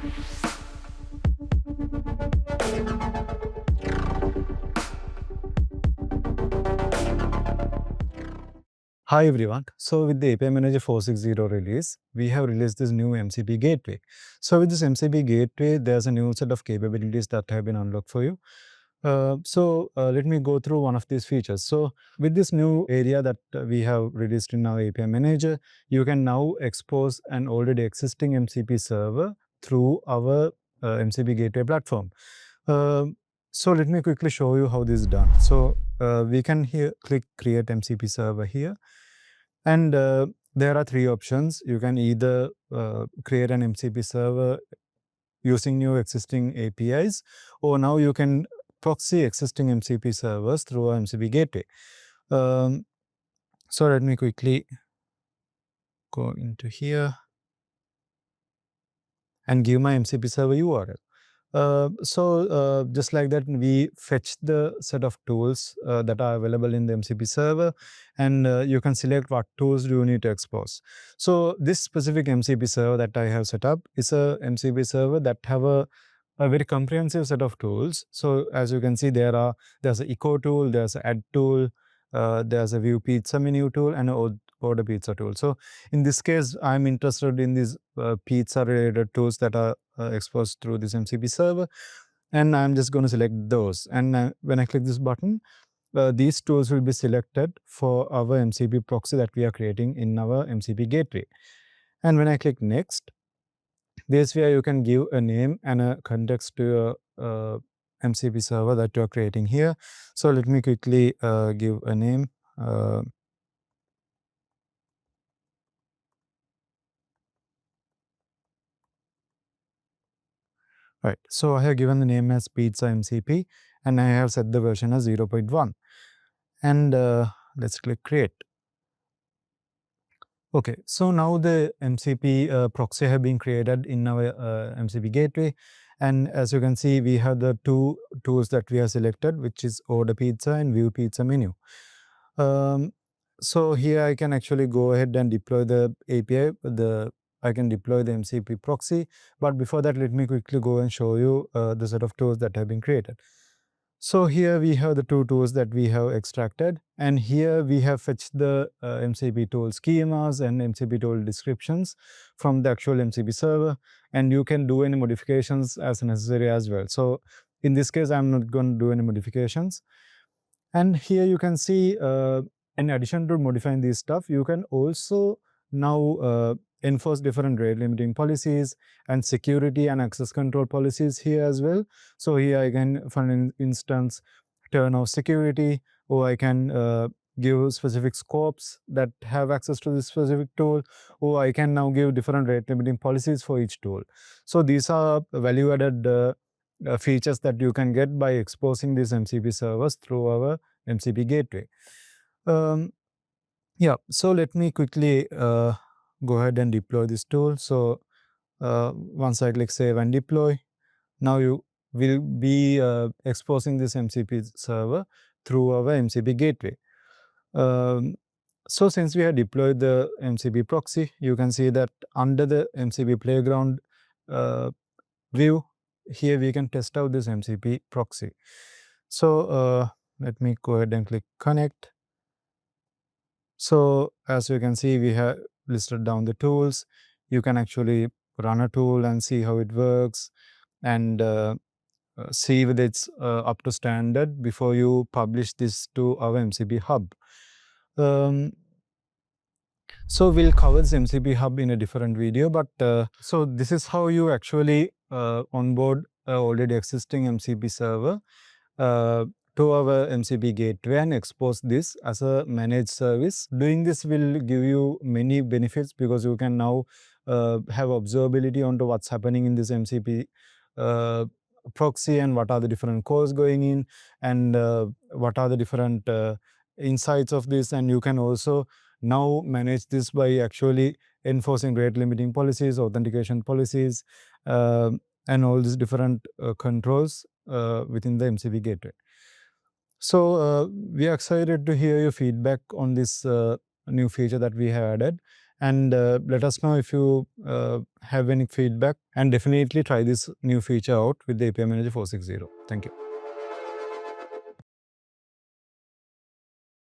Hi everyone. So with the API Manager 4.6.0 release, we have released this new MCP Gateway. So with this MCP Gateway, there's a new set of capabilities that have been unlocked for you. Let me go through one of these features. So with this new area that we have released in our API Manager, you can now expose an already existing MCP server through our MCP Gateway platform. So let me quickly show you how this is done. So we can here click Create MCP Server here. And there are three options. You can either create an MCP server using new existing APIs, or now you can proxy existing MCP servers through a MCP gateway. So let me quickly go into here and give my MCP server URL. Just like that, we fetch the set of tools that are available in the MCP server, and you can select what tools do you need to expose. So this specific MCP server that I have set up is a MCP server that have a very comprehensive set of tools. So as you can see, there's an echo tool, there's an add tool, there's a view pizza menu tool, and a order pizza tool. So in this case, I'm interested in these pizza related tools that are exposed through this MCP server, and I'm just going to select those. And when I click this button, these tools will be selected for our MCP proxy that we are creating in our MCP gateway. And when I click next, this way you can give a name and a context to your MCP server that you are creating here. So let me quickly give a name. Right, so I have given the name as Pizza MCP, and I have set the version as 0.1. And let's click Create. Okay, so now the MCP proxy have been created in our MCP gateway. And as you can see, we have the two tools that we have selected, which is Order Pizza and View Pizza Menu. So here I can actually go ahead and deploy the API, I can deploy the MCP proxy. But before that, let me quickly go and show you the set of tools that have been created. So here we have the two tools that we have extracted, and here we have fetched the MCP tool schemas and MCP tool descriptions from the actual MCP server, and you can do any modifications as necessary as well. So in this case, I'm not going to do any modifications. And here you can see, in addition to modifying this stuff, you can also now enforce different rate limiting policies and security and access control policies here as well. So here I can, for instance, turn off security, or I can give specific scopes that have access to this specific tool, or I can now give different rate limiting policies for each tool. So these are value added features that you can get by exposing these MCP servers through our MCP gateway. Yeah, so let me quickly go ahead and deploy this tool. So once I click Save and Deploy, now you will be exposing this MCP server through our MCP gateway. So since we have deployed the MCP proxy, you can see that under the MCP Playground view, here we can test out this MCP proxy. So let me go ahead and click Connect. So as you can see, we have listed down the tools. You can actually run a tool and see how it works, and see whether it's up to standard before you publish this to our MCP hub. So we'll cover this MCP hub in a different video, but so this is how you actually onboard already existing MCP server to our MCP gateway and expose this as a managed service. Doing this will give you many benefits because you can now have observability onto what's happening in this MCP proxy, and what are the different cores going in, and what are the different insights of this. And you can also now manage this by actually enforcing rate limiting policies, authentication policies, and all these different controls within the MCP gateway. So we are excited to hear your feedback on this new feature that we have added. and let us know if you have any feedback, and definitely try this new feature out with the API Manager 4.6.0. Thank you.